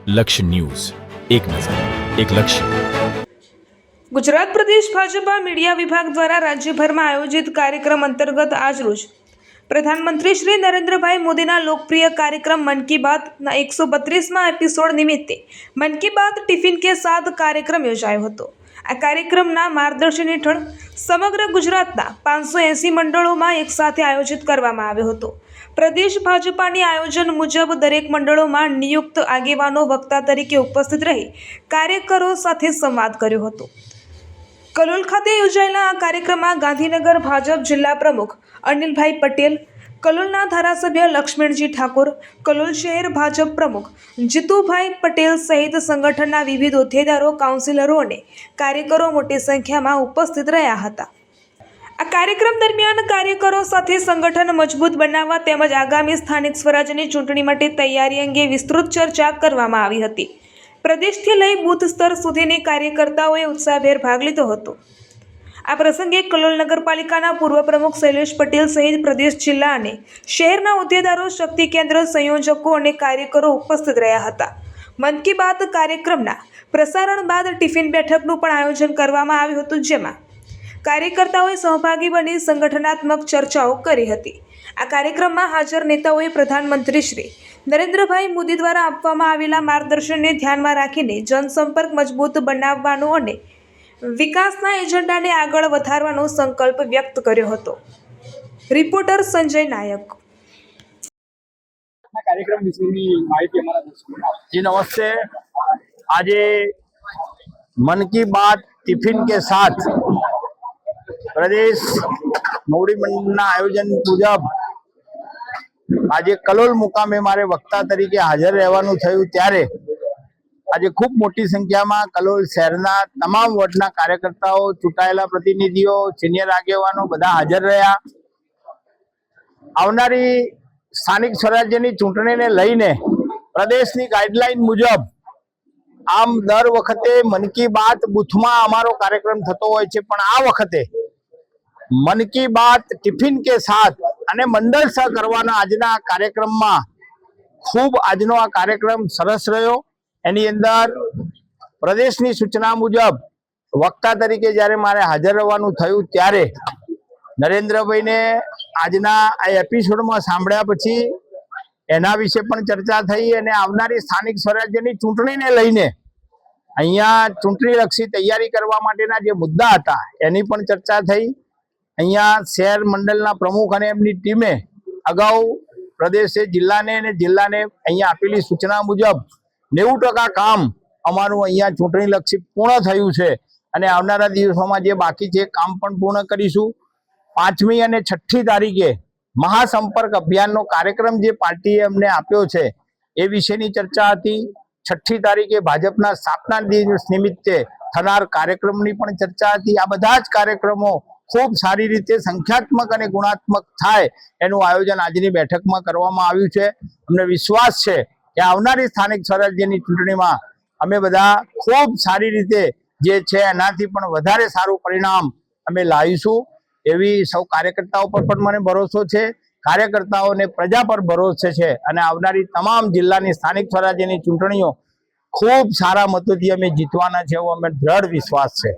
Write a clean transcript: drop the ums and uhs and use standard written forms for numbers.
લક્ષ્ય ન્યૂઝ, એક નજર, એક લક્ષ્ય. ગુજરાત પ્રદેશ ભાજપા મીડિયા વિભાગ દ્વારા રાજ્યભરમાં આયોજિત કાર્યક્રમ અંતર્ગત આજરોજ પ્રધાનમંત્રી શ્રી નરેન્દ્રભાઈ મોદીના લોકપ્રિય કાર્યક્રમ મન કી બાતના 132મા એપિસોડ નિમિત્તે મન કી બાત ટિફિન કે સાથ કાર્યક્રમ યોજાયો હતો. આ કાર્યક્રમના માર્ગદર્શન હેઠળ સમગ્ર ગુજરાતના 580 મંડળોમાં એકસાથે આયોજિત કરવામાં આવ્યો હતો. પ્રદેશ ભાજપાની આયોજન મુજબ દરેક મંડળોમાં નિયુક્ત આગેવાનો વક્તા તરીકે ઉપસ્થિત રહી કાર્યકરો સાથે સંવાદ કર્યો હતો. કલોલ ખાતે યોજાયેલા આ કાર્યક્રમમાં ગાંધીનગર ભાજપ જિલ્લા પ્રમુખ અનિલભાઈ પટેલ, કલોલના ધારાસભ્ય લક્ષ્મણજી ઠાકોર, કલોલ શહેર ભાજપ પ્રમુખ જીતુભાઈ પટેલ સહિત સંગઠનના વિવિધ હોદ્દેદારો, કાઉન્સિલરો અને કાર્યકરો મોટી સંખ્યામાં ઉપસ્થિત રહ્યા હતા. આ કાર્યક્રમ દરમિયાન કાર્યકરો સાથે સંગઠન મજબૂત બનાવવા તેમજ આગામી સ્થાનિક સ્વરાજ્યની ચૂંટણી માટે તૈયારી અંગે વિસ્તૃત ચર્ચા કરવામાં આવી હતી. પ્રદેશથી લઈ બૂથ સ્તર સુધીની કાર્યકર્તાઓએ ઉત્સાહભેર ભાગ લીધો હતો. આ પ્રસંગે કલોલ નગરપાલિકાના પૂર્વ પ્રમુખ શૈલેષ પટેલ સહિત પ્રદેશ, જિલ્લા અને શહેરના હોદ્દેદારો, શક્તિ કેન્દ્ર સંયોજકો અને કાર્યકરો ઉપસ્થિત રહ્યા હતા. મન કી બાત કાર્યક્રમના પ્રસારણ બાદ ટિફિન બેઠકનું પણ આયોજન કરવામાં આવ્યું હતું, જેમાં કાર્યકર્તાઓએ સહભાગી બની સંગઠનાત્મક ચર્ચાઓ કરી હતી. આ કાર્યક્રમમાં હાજર નેતાઓએ પ્રધાનમંત્રી શ્રી નરેન્દ્રભાઈ મોદી દ્વારા આપવામાં આવેલા માર્ગદર્શનને ધ્યાનમાં રાખીને જનસંપર્ક મજબૂત બનાવવાનો અને વિકાસના એજન્ડાને આગળ વધારવાનો સંકલ્પ વ્યક્ત કર્યો હતો. રિપોર્ટર સંજય નાયક. जी नमस्ते। आज मन की बात टिफिन के साथ प्रदेश मोवड़ी मंडळના આયોજન મુજબ આજે કલોલ મુકામે મારે વક્તા તરીકે હાજર રહેવાનું થયું, ત્યારે આજે ખૂબ મોટી સંખ્યામાં કલોલ શહેરના તમામ વોર્ડના કાર્યકર્તાઓ, ચૂંટાયેલા પ્રતિનિધિઓ, સિનિયર આગેવાનો બધા હાજર રહ્યા. આવનારી સ્થાનિક સ્વરાજ્યની ચૂંટણીને લઈને પ્રદેશની ગાઈડલાઈન મુજબ આમ દર વખતે મન કી બાત બૂથમાં અમારો કાર્યક્રમ થતો હોય છે, પણ આ વખતે મન કી બાત ટિફિન કે સાથ અને મંડળ સહ કરવાના આજના કાર્યક્રમમાં ખૂબ આજનો આ કાર્યક્રમ સરસ રહ્યો. એની અંદર પ્રદેશની સૂચના મુજબ વક્તા તરીકે જ્યારે મારે હાજર રહેવાનું થયું, ત્યારે નરેન્દ્રભાઈને આજના આ એપિસોડમાં સાંભળ્યા પછી એના વિશે પણ ચર્ચા થઈ અને આવનારી સ્થાનિક સ્વરાજ્યની ચૂંટણીને લઈને અહીંયા ચૂંટણીલક્ષી તૈયારી કરવા માટેના જે મુદ્દા હતા એની પણ ચર્ચા થઈ. અહીંયા શહેર મંડળના પ્રમુખ અને એમની ટીમે અગાઉ પ્રદેશે જિલ્લાને અહીંયા આપેલી સૂચના મુજબ 90% કામ અમારું અહીંયા ચૂંટણીલક્ષી પૂર્ણ થયું છે અને આવનારા દિવસોમાં જે બાકી છે કામ પણ પૂર્ણ કરીશું. 5મી અને 6ઠી તારીખે મહાસંપર્ક અભિયાનનો કાર્યક્રમ જે પાર્ટીએ અમને આપ્યો છે એ વિશેની ચર્ચા હતી. 6ઠી તારીખે ભાજપના સ્થાપના દિવસ નિમિત્તે થનાર કાર્યક્રમની પણ ચર્ચા હતી. આ બધા જ કાર્યક્રમો ખૂબ સારી રીતે સંખ્યાત્મક અને ગુણાત્મક થાય એનું આયોજન આજની બેઠકમાં કરવામાં આવ્યું છે. અમને વિશ્વાસ છે કે આવનારી સ્થાનિક સ્વરાજ્યની ચૂંટણીમાં અમે બધા ખૂબ સારી રીતે જે છે એનાથી પણ વધારે સારું પરિણામ અમે લાવીશું એવી સૌ કાર્યકર્તાઓ પર પણ મને ભરોસો છે. કાર્યકર્તાઓને પ્રજા પર ભરોસો છે અને આવનારી તમામ જિલ્લાની સ્થાનિક સ્વરાજ્યની ચૂંટણીઓ ખૂબ સારા મતોથી અમે જીતવાના છે એવો અમે દ્રઢ વિશ્વાસ છે.